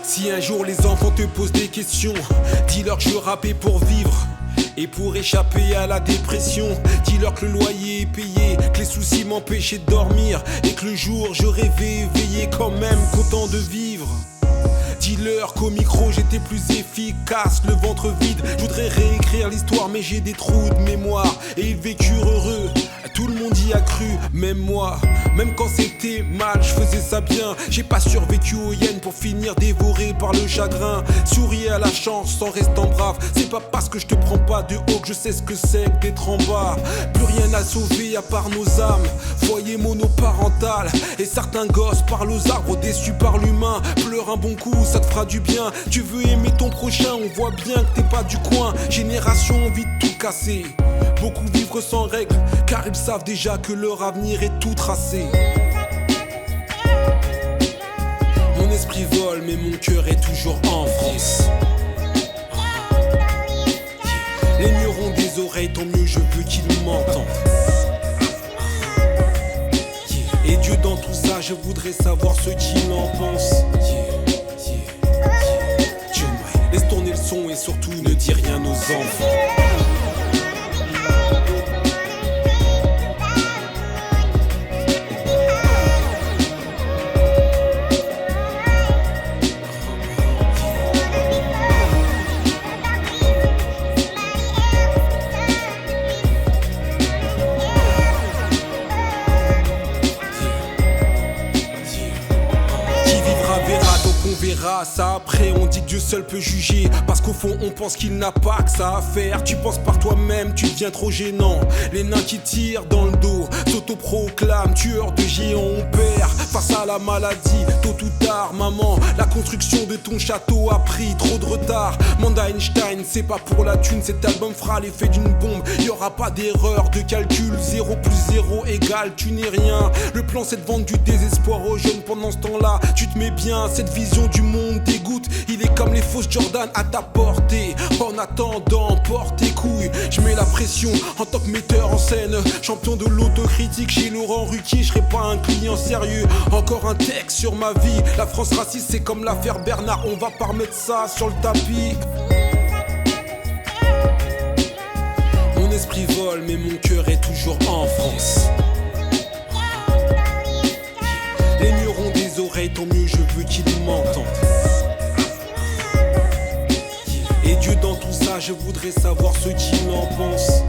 Si un jour les enfants te posent des questions, dis-leur que je rappais pour vivre et pour échapper à la dépression. Dis-leur que le loyer est payé, que les soucis m'empêchaient de dormir et que le jour je rêvais éveillé quand même content de vivre. Dis-leur qu'au micro j'étais plus efficace, le ventre vide. Je voudrais réécrire l'histoire mais j'ai des trous de mémoire. Et ils vécurent heureux, tout le monde y a cru, même moi. Même quand c'était mal, je faisais ça bien. J'ai pas survécu aux hyènes pour finir dévoré par le chagrin. Souriez à la chance en restant brave. C'est pas parce que je te prends pas de haut que je sais ce que c'est que d'être en bas. Plus rien à sauver à part nos âmes. Foyer monoparental. Et certains gosses parlent aux arbres déçus par l'humain. Pleure un bon coup, ça te fera du bien. Tu veux aimer ton prochain, on voit bien que t'es pas du coin. Génération envie de tout casser. Beaucoup vivre sans règles, car ils savent déjà que leur avenir est tout tracé. Mon esprit vole, mais mon cœur est toujours en France. Les murs ont des oreilles, tant mieux je veux qu'ils m'entendent. Et Dieu dans tout ça, je voudrais savoir ce qu'il en pense. Laisse tourner le son et surtout ne dis rien aux enfants. Ça après on dit que Dieu seul peut juger. Parce qu'au fond on pense qu'il n'a pas que ça à faire. Tu penses par toi-même, tu deviens trop gênant. Les nains qui tirent dans le dos s'autoproclament tueurs de géants. On perd face à la maladie. Tôt ou tard maman, la construction de ton château a pris trop de retard. Manda Einstein, c'est pas pour la thune. Cet album fera l'effet d'une bombe. Y'aura pas d'erreur de calcul. 0 + 0 égale tu n'es rien. Le plan c'est de vendre du désespoir aux jeunes. Pendant ce temps là tu te mets bien. Cette vision du monde dégoûte. Il est comme les fausses Jordan à ta portée. En attendant, porte tes couilles. Je mets la pression en tant que metteur en scène. Champion de l'autocritique chez Laurent Ruquier. Je serai pas un client sérieux. Encore un texte sur ma vie. La France raciste c'est comme l'affaire Bernard. On va pas remettre ça sur le tapis. Mon esprit vole mais mon cœur est toujours en France. Les murs ont des oreilles, tant mieux je veux qu'ils m'entendent. Et Dieu dans tout ça, je voudrais savoir ce qu'il en pense.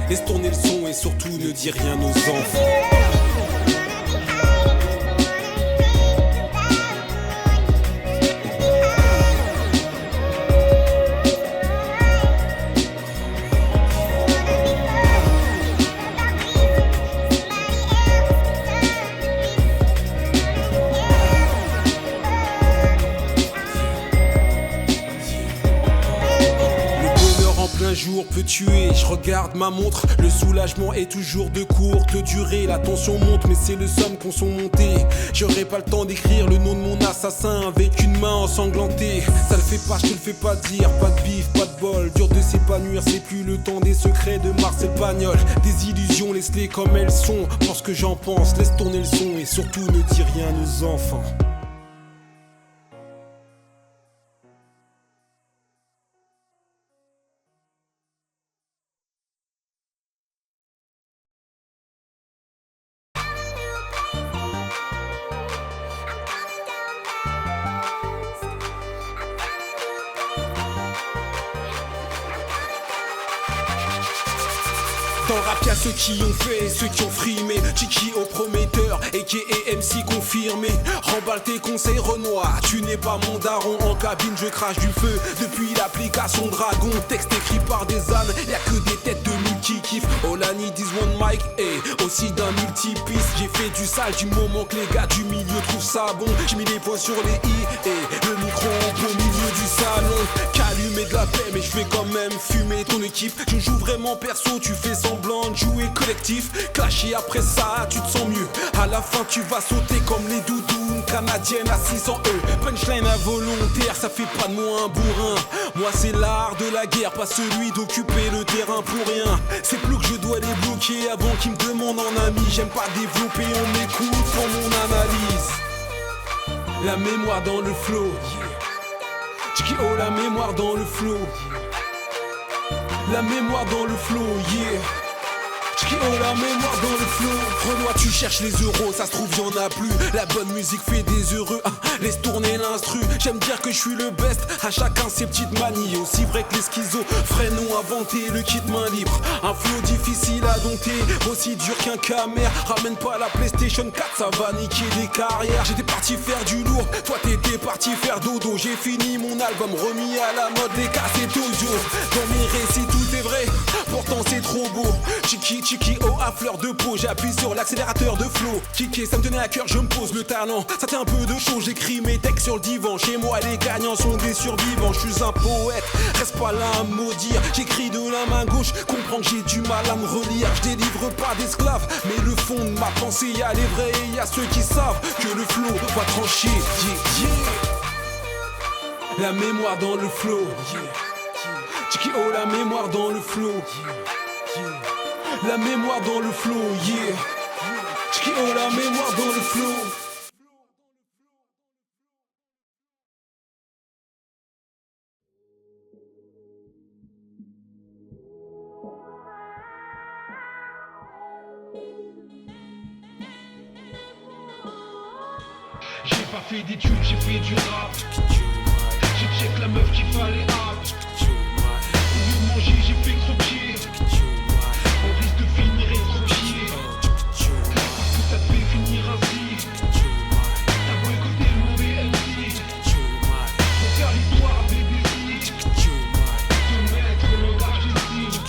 Laisse tourner le son et surtout ne dis rien aux enfants. Jour peut tuer, je Regarde ma montre, le soulagement est toujours de courte durée. La tension monte mais c'est le somme qu'on sont montés. J'aurais pas le temps d'écrire le nom de mon assassin avec une main ensanglantée. Ça le fait pas, je te le fais pas dire. Pas de bif, pas de bol, dur de s'épanouir. C'est plus le temps des secrets de Marcel Pagnol. Des illusions, laisse-les comme elles sont. Pense ce que j'en pense, laisse tourner le son. Et surtout ne dis rien à nos enfants. Dans le rap y'a ceux qui ont fait, ceux qui ont frimé. Chiki au prometteur, a.k.a. MC confirmé. Remballe tes conseils Renoir, tu n'es pas mon daron. En cabine je crache du feu, depuis l'application Dragon. Texte écrit par des ânes, y'a que des têtes de nuls qui kiffent. Olani dis one mic, et aussi d'un multipiste. J'ai fait du sale du moment que les gars du milieu trouvent ça bon. J'ai mis les points sur les i, et le micro au milieu du salon. Calumer de la paix, mais je vais quand même fumer ton équipe. Je joue vraiment perso, tu fais semblant de jouer collectif. Clasher après ça, tu te sens mieux. À la fin, tu vas sauter comme les doudounes canadiennes à 600 E. Punchline involontaire, ça fait pas de moi un bourrin. Moi, c'est l'art de la guerre, pas celui d'occuper le terrain pour rien. C'est plus que je dois les bloquer avant qu'ils me demandent en ami. J'aime pas développer, on m'écoute pour mon analyse. La mémoire dans le flow. Tchiki oh, la mémoire dans le flow. La mémoire dans le flow, yeah. Tchiki oh, la mémoire dans le flow. Renoir, tu cherches les euros, ça se trouve y'en a plus. La bonne musique fait des heureux, laisse tourner l'instru. J'aime dire que je suis le best, à chacun ses petites manies. Aussi vrai que les schizophrènes ont inventé le kit main libre. Un flow difficile à dompter, aussi dur qu'un camère. Ramène pas la PlayStation 4, ça va niquer des carrières. J'étais parti faire du lourd, toi t'étais parti faire dodo. J'ai fini mon album, remis à la mode, les cassettes audio. Dans mes récits tout est vrai, pourtant c'est trop beau. Chiki oh, à fleur de peau, j'appuie sur l'accélérateur de flow. Kiki, ça me tenait à cœur, je me pose le talent. Ça tient un peu de chaud, j'écris mes textes sur le divan. Chez moi les gagnants sont des survivants. Je suis un poète, reste pas là à me maudire. J'écris de la main gauche, comprends que j'ai du mal à me relire. Je délivre pas d'esclaves, mais le fond de ma pensée, y'a les vrais et y'a ceux qui savent que le flow va trancher. Yeah, yeah. La mémoire dans le flow. Tchiki oh, la mémoire dans le flow. La mémoire dans le flow, yeah. Tchiki oh, la mémoire dans le flow. J'ai pas fait d'études, j'ai fait du rap. J'ai check la meuf qu'il fallait hap. Au lieu de manger, j'ai fait croquer. On risque de finir estropié. Parce que ça te fait finir ainsi. T'as boycotté le mauvais MC. Faut faire l'histoire avec des signes. Te mettre le langage des signes.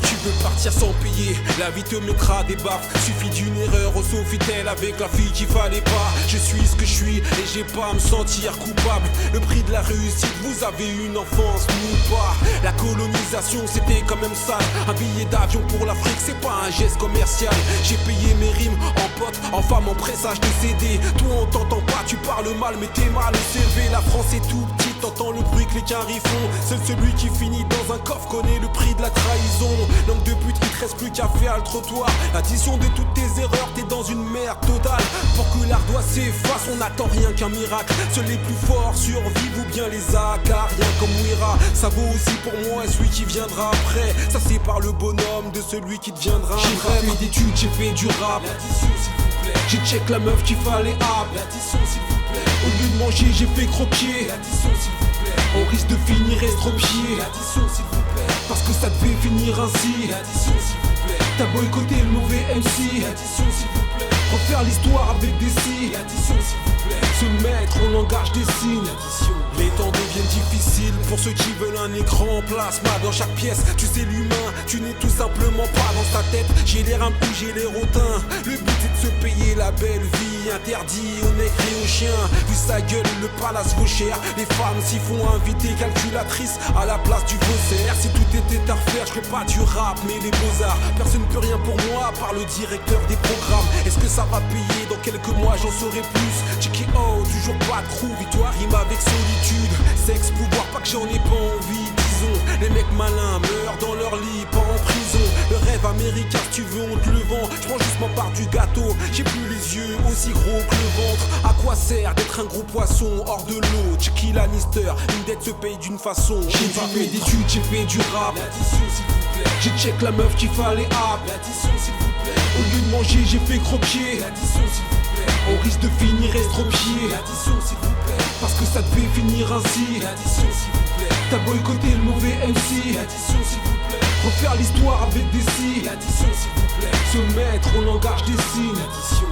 Tu veux partir sans payer, la vie te mettra des baffes. Suffit d'une erreur au Sofitel avec la fille qu'il fallait pas. Je suis ce que je suis et j'ai pas à me sentir coupable. Le prix de la réussite, vous avez une enfance, nous pas. La colonisation c'était quand même sale. Un billet d'avion pour l'Afrique c'est pas un geste commercial. J'ai payé mes rimes en pote, en femme, en pressage de CD. Toi on t'entend pas, tu parles mal mais t'es mal élevé. La France est tout petite, t'entends le bruit que les caries font. Seul celui qui finit dans un coffre connaît le prix de la trahison. Langue de pute, il te reste plus qu'à faire le trottoir. L'addition de toutes tes erreurs, t'es dans une merde totale. Pour que l'ardoise s'efface, on n'attend rien qu'un miracle. Seuls les plus forts survivent ou bien les acariens comme Wira. Ça vaut aussi pour moi et celui qui viendra après. Ça sépare le bonhomme de celui qui deviendra. J'ai pas fait d'études, j'ai fait du rap. L'addition s'il vous plaît. J'ai check la meuf qu'il fallait hap. L'addition s'il vous plaît. Au lieu de manger, j'ai fait croquer. L'addition s'il vous plaît. On risque de finir estropié. L'addition s'il vous plaît. Parce que ça devait finir ainsi. L'addition s'il vous plaît. T'as boycotté le mauvais MC. L'addition s'il vous plaît. Refaire l'histoire avec des signes. L'addition s'il vous plaît. Se mettre au langage des signes. L'addition. Les temps deviennent difficiles pour ceux qui veulent un écran plasma dans chaque pièce. Tu sais l'humain, tu n'es tout simplement pas dans sa tête. J'ai les reins ou j'ai les rotins. Le but c'est de se payer la belle vie. Interdit aux nègres et aux chiens. Vu sa gueule, le palace vaut cher. Les femmes s'y font inviter calculatrices à la place du faussaire. Si tout était à refaire, je ferais pas du rap mais les beaux-arts. Personne ne peut rien pour moi à part le directeur des programmes. Est-ce que ça va payer? Dans quelques mois j'en saurai plus. Checky oh, toujours pas de trou. Victoire rime avec solitude. Sexe, pouvoir, pas que j'en ai pas envie. Disons, les mecs malins meurent dans leur lit, pas en prison. Le rêve américain, si tu veux on te le vend. Je prends juste ma part du gâteau. J'ai plus les yeux aussi gros que le ventre. À quoi sert d'être un gros poisson hors de l'eau? Checky Lannister, une dette se paye d'une façon. J'ai pas fait d'études, j'ai fait du rap. L'addition s'il vous plaît. J'ai check la meuf qu'il fallait hap. L'addition s'il vous plaît. Au lieu de manger, j'ai fait croquer. L'addition s'il vous plaît. On risque de finir estropié. L'addition s'il vous plaît. Parce que ça devait finir ainsi. L'addition s'il vous plaît. T'as boycotté le mauvais MC. L'addition s'il vous plaît. Refaire l'histoire avec des si. L'addition s'il vous plaît. Se mettre au langage des signes. L'addition.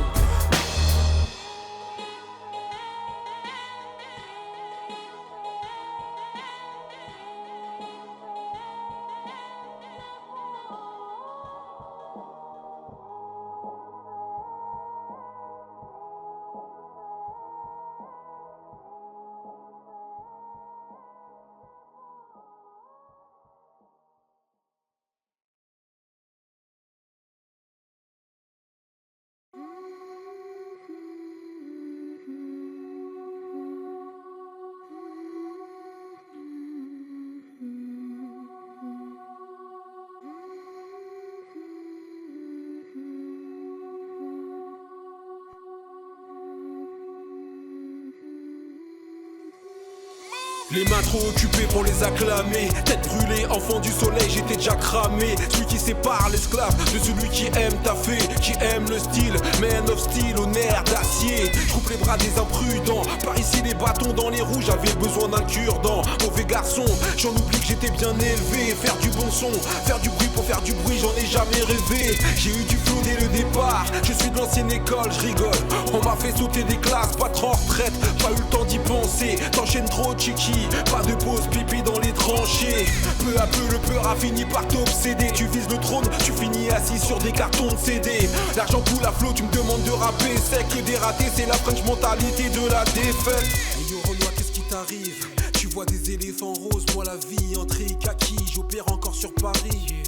Les mains trop occupées pour les acclamer. Tête brûlée, enfant du soleil, j'étais déjà cramé. Celui qui sépare l'esclave de celui qui aime taffer, qui aime le style. Man of steel au nerf d'acier. Je coupe les bras des imprudents. Par ici les bâtons dans les roues, j'avais besoin d'un cure-dent. Mauvais garçon, j'en oublie que j'étais bien élevé. Faire du bon son, faire du bruit pour faire du bruit, j'en ai jamais rêvé. J'ai eu du flow dès le départ. Je suis de l'ancienne école, je rigole. On m'a fait sauter des classes, pas trop en retraite. Pas eu le temps d'y penser. T'enchaînes trop, Chiki. Pas de pause pipi dans les tranchées. Peu à peu le peur a fini par t'obséder. Tu vises le trône, tu finis assis sur des cartons de CD. L'argent coule à flot, tu me demandes de rapper. Sec et dératé, c'est la French mentalité de la défaite. Hey yo Renoir, qu'est-ce qui t'arrive? Tu vois des éléphants roses, moi la vie en kaki. J'opère encore sur Paris.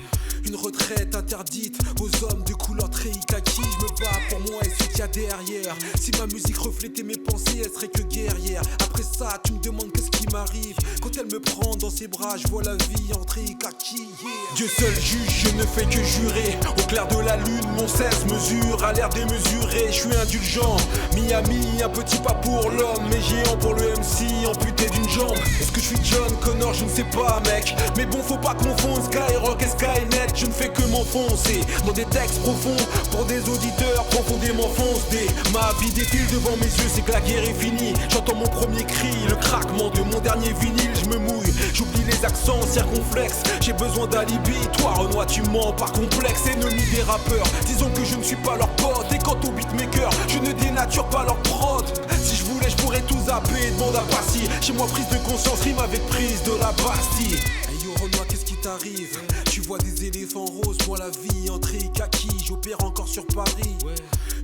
Une retraite interdite aux hommes de couleur très kaki. Je me bats pour moi et ce qu'il y a derrière. Si ma musique reflétait mes pensées, elle serait que guerrière. Après ça, tu me demandes qu'est-ce qui m'arrive. Quand elle me prend dans ses bras, je vois la vie en kaki. Dieu seul juge, je ne fais que jurer. Au clair de la lune, mon 16 mesure a l'air démesuré. Je suis indulgent. Miami, un petit pas pour l'homme, mais géant pour le MC, amputé d'une jambe. Est-ce que je suis John Connor? Je ne sais pas, mec. Mais bon, faut pas confondre Skyrock et Skynet. Je ne fais que m'enfoncer dans des textes profonds pour des auditeurs profondément foncés. Ma vie défile devant mes yeux, c'est que la guerre est finie. J'entends mon premier cri, le craquement de mon dernier vinyle. Je me mouille, j'oublie les accents circonflexes. J'ai besoin d'alibi, toi Renoir tu mens par complexe. Ennemi des rappeurs, disons que je ne suis pas leur pote. Et quant aux beatmakers, je ne dénature pas leur prod. Si je voulais je pourrais tout zapper, demande à Passy. Chez moi prise de conscience rime avec prise de la Bastille. Hey yo Renoir, qu'est-ce qui t'arrive? Tu vois des éléphants roses, moi la vie en kaki. J'opère encore sur Paris.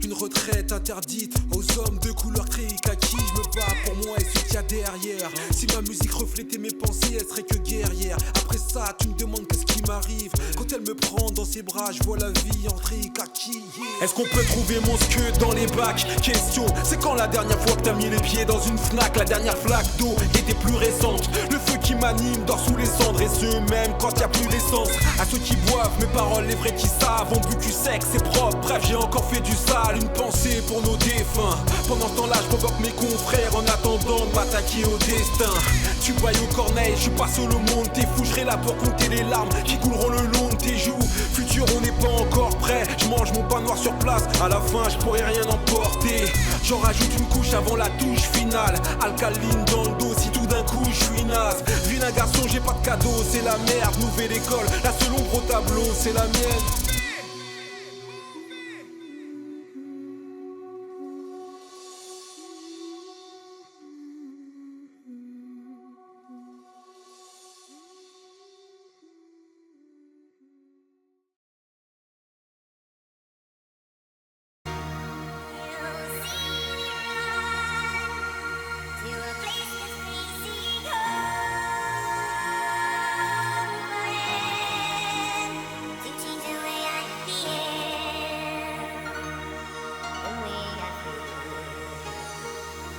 Une retraite interdite aux hommes de couleur kaki. Je me bats pour moi et ce qu'il y a derrière. Si ma musique reflétait mes pensées, elle serait que guerrière. Après ça, tu me demandes qu'est-ce qui m'arrive. Quand elle me prend dans ses bras, je vois la vie en kaki. Est-ce qu'on peut trouver mon skeu dans les bacs? Question, c'est quand la dernière fois que t'as mis les pieds dans une Fnac? La dernière flaque d'eau était plus récente. Le feu qui m'anime dort sous les cendres. Et ce même quand y a plus d'essence. À ceux qui boivent mes paroles, les vrais qui savent. On bu cul sec, c'est propre. Bref, j'ai encore fait du sale. Une pensée pour nos défunts. Pendant ce temps-là, je provoque mes confrères en attendant de m'attaquer au destin. Tu bailles au corneille, je suis pas seul au monde. T'es fou, je serai là pour compter les larmes qui couleront le long de tes joues. Futur, on n'est pas encore prêt. Je mange mon pain noir sur place. À la fin, je pourrais rien emporter. J'en rajoute une couche avant la touche finale. Alcaline dans le dos, si tout d'un coup je suis naze. Vilain garçon, j'ai pas de cadeau, c'est la merde. Nouvelle école, la seule ombre au tableau, c'est la mienne.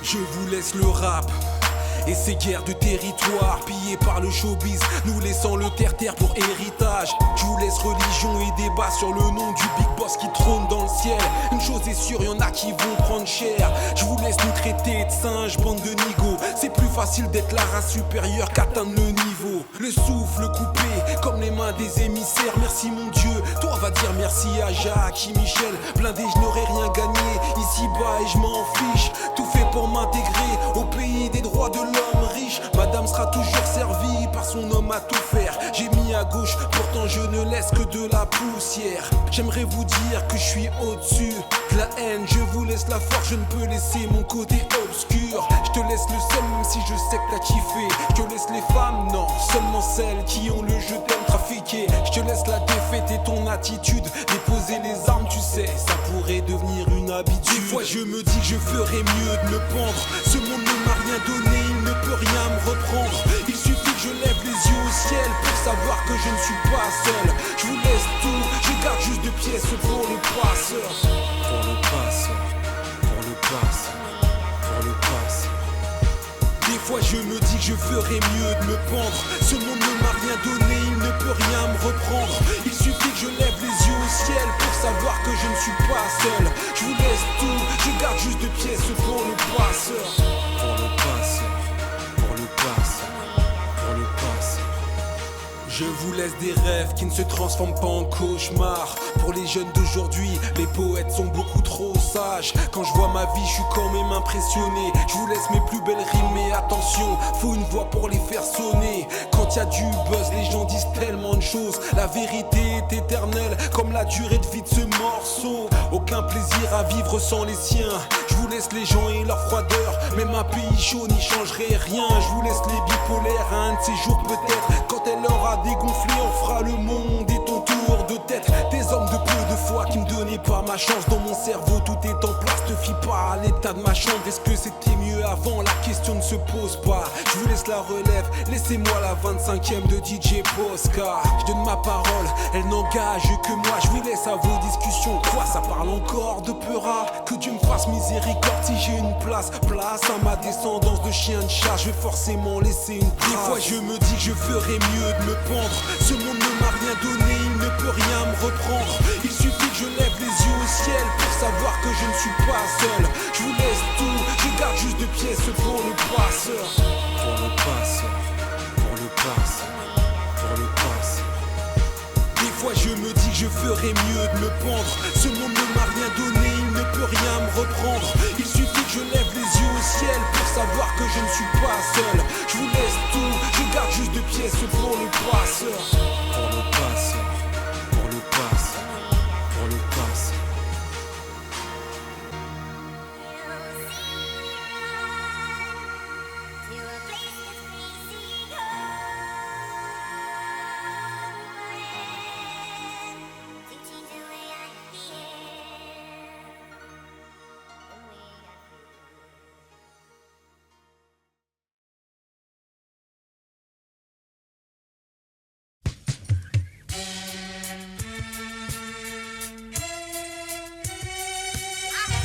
Je vous laisse le rap et ces guerres de territoire pillées par le showbiz, nous laissant le terre-terre pour héritage. Je vous laisse religion et débat sur le nom du big boss qui trône dans le ciel. Une chose est sûre, y'en a qui vont prendre cher. Je vous laisse nous traiter de singes, bande de nigauds. C'est plus facile d'être la race supérieure qu'atteindre le niveau. Le souffle coupé comme les mains des émissaires. Merci mon Dieu, toi va dire merci à Jacques et Michel. Blindé, je n'aurais rien gagné ici-bas et je m'en fiche. Tout fait pour m'intégrer au pays des droits de l'homme riche. Madame sera toujours servie par son homme à tout faire. J'ai mis à gauche, pourtant je ne laisse que de la poussière. J'aimerais vous dire que je suis au-dessus de la haine. Je vous laisse la force, je ne peux laisser mon côté obscur. Je te laisse le seum même si je sais que t'as kiffé. Je te laisse les femmes, non, seulement celles qui ont le je t'aime trafiqué. Je te laisse la défaite et ton attitude. Déposer les armes, tu sais, ça pourrait devenir une habitude. Des fois je me dis que je ferais mieux de me pendre. Ce monde ne m'a rien donné, il ne peut rien me reprendre. Il suffit que je lève les yeux au ciel pour savoir que je ne suis pas seul. Je vous laisse tout, je garde juste 2 pièces pour le passeur. Pour le passeur, pour le passeur, pour le passeur. Des fois je me dis que je ferais mieux de me pendre. Ce monde ne m'a rien donné, il ne peut rien me reprendre. Il suffit que je lève les yeux au ciel pour savoir que je ne suis pas seul. Je vous laisse tout, je garde juste 2 pièces pour le passeur. Pour le passeur, pour le passeur, pour le passeur. Je vous laisse des rêves qui ne se transforment pas en cauchemars. Pour les jeunes d'aujourd'hui, les poètes sont beaucoup trop sages. Quand je vois ma vie, je suis quand même impressionné. Je vous laisse mes plus belles rimes, mais attention, faut une voix pour les faire sonner. Quand y a du buzz, les gens disent tellement de choses. La vérité est éternelle, comme la durée de vie de ce morceau. Aucun plaisir à vivre sans les siens. Je vous laisse les gens et leur froideur. Même un pays chaud n'y changerait rien. Je vous laisse les bipolaires à un de ces jours peut-être. Quand elle aura dégonflé, on fera le monde et ton tour de tête. Des hommes de peu de foi qui me donnaient pas ma chance. Dans mon cerveau tout est en place, te fie pas à l'état de ma chambre. Est-ce que c'était mieux avant? La question ne se pose pas. Je vous laisse la relève, laissez-moi la 25e de DJ Posca. Je donne ma parole, elle n'engage que moi. Je vous laisse à vos discussions. Quoi, ça parle encore de Peura? Que Dieu me fasse miséricorde si j'ai une place. Place à ma descendance de chien de chat. Je vais forcément laisser une trace. Des fois je me dis que je ferais mieux de me pendre. Ce monde ne m'a rien donné, il ne peut rien me reprendre. Il suffit que je lève les yeux au ciel pour savoir que je ne suis pas seul. Je vous laisse tout, je garde juste 2 pièces pour le passeur. Pour le passeur, pour le passeur, pour le passeur. Des fois je me dis que je ferais mieux de me pendre. Ce monde ne m'a rien donné, il ne peut rien me reprendre. Il suffit que je lève les yeux au ciel pour savoir que je ne suis pas seul. Je vous laisse tout, je garde juste 2 pièces pour le passeur. Pour le passeur, pour le passeur, pour le passeur.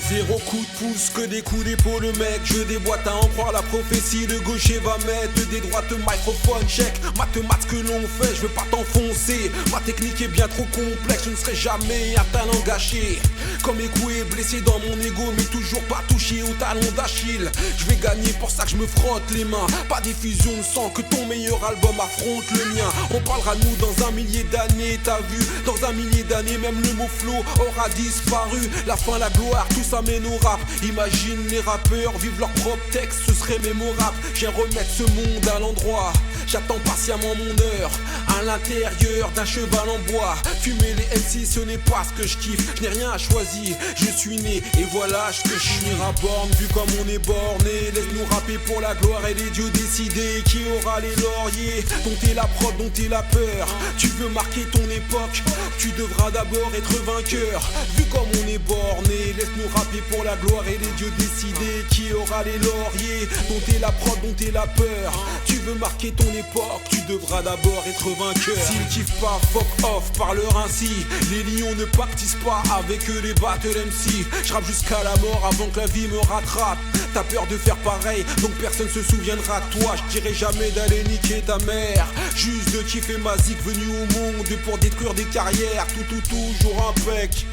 Zéro coup de pouce, que des coups d'épaule, mec. Je déboîte à en croire la prophétie. Le gaucher va mettre des droites, microphone check. Mathématiques ce que l'on fait, je veux pas t'enfoncer. Ma technique est bien trop complexe, je ne serai jamais un talent gâché. Comme écoué, blessé dans mon ego, mais toujours pas touché au talon d'Achille. Je vais gagner, pour ça que je me frotte les mains. Pas d'effusion de sang, que ton meilleur album affronte le mien. On parlera de nous dans 1 millier d'années, t'as vu. Dans 1 millier d'années, même le mot flow aura disparu. La fin, la gloire, tout ça mène au rap. Imagine les rappeurs vivent leur propre texte, ce serait mémorable. J'ai remettre ce monde à l'endroit. J'attends patiemment mon heure, à l'intérieur d'un cheval en bois. Fumer les MC, ce n'est pas ce que je kiffe. Je n'ai rien choisi, je suis né et voilà ce que je suis. À borne, vu comme on est borné. Laisse-nous rapper pour la gloire et les dieux décider qui aura les lauriers. Dompter la prod, dompter la peur. Tu veux marquer ton époque, tu devras d'abord être vainqueur. Vu comme on est borné, laisse-nous rapper pour la gloire et les dieux décider qui aura les lauriers. Dompter la prod, dompter la peur. Tu veux marquer ton époque, tu devras d'abord être vainqueur. S'ils kiffent pas, fuck off, parleur ainsi. Les lions ne pactisent pas avec eux les battle MC. Je rappe jusqu'à la mort avant que la vie me rattrape. T'as peur de faire pareil, donc personne se souviendra de toi. Je dirais jamais d'aller niquer ta mère, juste de kiffer ma zik venu au monde pour détruire des carrières. Toujours impec.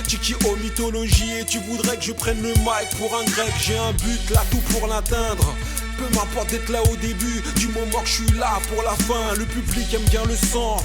Tiki aux mythologies et tu voudrais que je prenne le mic pour un grec. J'ai un but là, tout pour l'atteindre. Peu m'importe d'être là au début, du moment que je suis là pour la fin. Le public aime bien le sang,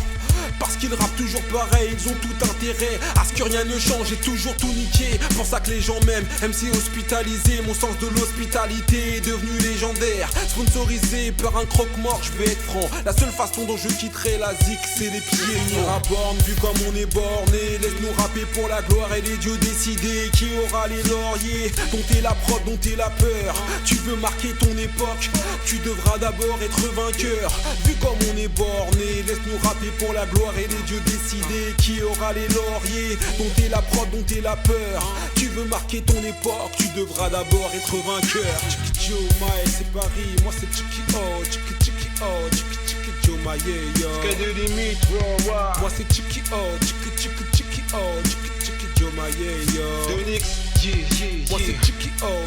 parce qu'ils rappent toujours pareil, ils ont tout intérêt à ce que rien ne change et toujours tout niquer. Pour ça que les gens m'aiment, MC hospitalisé, mon sens de l'hospitalité est devenu légendaire. Sponsorisé par un croque-mort, je vais être franc, la seule façon dont je quitterai la zik, c'est les pieds nus. À borne, vu comme on est borné, laisse-nous rapper pour la gloire et les dieux décider qui aura les lauriers. Dont t'es la prod, dont t'es la peur, tu veux marquer ton époque, tu devras d'abord être vainqueur. Vu comme on est borné, laisse-nous rapper pour la gloire et les dieux décider qui aura les lauriers. Dont t'es la prod, dont t'es la peur, tu veux marquer ton époque, tu devras d'abord être vainqueur. Tchiki Joe Mae, c'est Paris, moi c'est Tchiki Oh, Tchiki Oh, Tchiki Joe Mae, yo. Sky de limite, wow. Moi c'est Tchiki Oh, Tchiki Oh, Tchiki Joe Mae, yo. Donix, Moi c'est Tchiki Oh,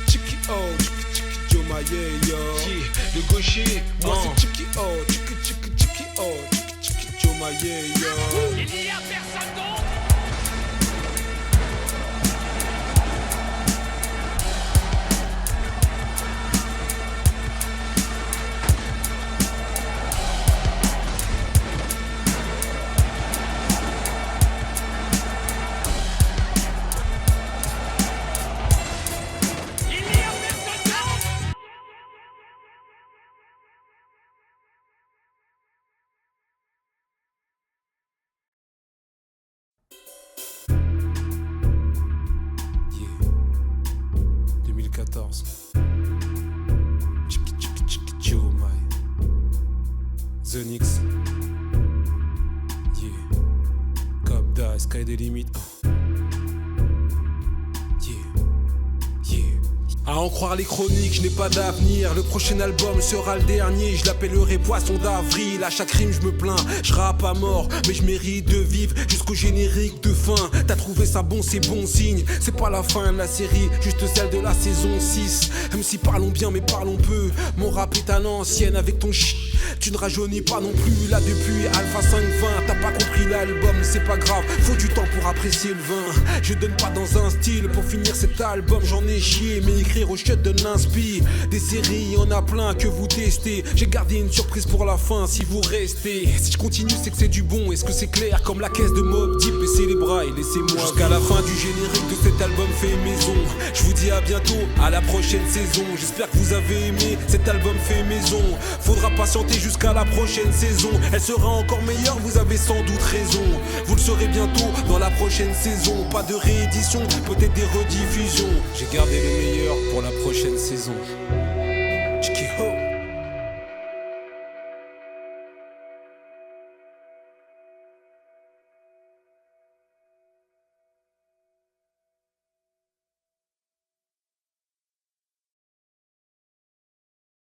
Tchiki Oh, Tchiki Joe Mae, yo. le gaucher, Moi c'est Tchiki Oh, Tchiki Oh, Tchiki Joe Mae, yo. Il n'y a personne d'autre. Yeah. 2014. Tchiki Joe Mae. The Nix. Yeah. Copda, Sky des limites. À en croire les chroniques, je n'ai pas d'avenir. Le prochain album sera le dernier. Je l'appellerai Poisson d'avril. À chaque rime je me plains, je rappe à mort, mais je mérite de vivre jusqu'au générique de fin. T'as trouvé ça bon, c'est bon signe. C'est pas la fin de la série, juste celle de la saison 6. Même si parlons bien mais parlons peu. Mon rap est à l'ancienne avec ton tu ne rajeunis pas non plus. Là depuis Alpha 520, t'as pas compris l'album, c'est pas grave, faut du temps pour apprécier le vin. Je donne pas dans un style, pour finir cet album j'en ai chié. Mais écrire au chiottes donne l'inspi. Des séries y'en a plein que vous testez. J'ai gardé une surprise pour la fin si vous restez. Si je continue c'est que c'est du bon, est-ce que c'est clair? Comme la caisse de Mob Deep, baissez les bras et laissez-moi jusqu'à la fin du générique de cet album fait maison. Je vous dis à bientôt, à la prochaine saison. J'espère que vous avez aimé cet album fait maison. Faudra patienter jusqu'à la prochaine saison. Elle sera encore meilleure, vous avez sans doute raison. Vous le saurez bientôt dans la prochaine saison. Pas de réédition, peut-être des rediffusions. J'ai gardé les meilleurs pour la prochaine saison.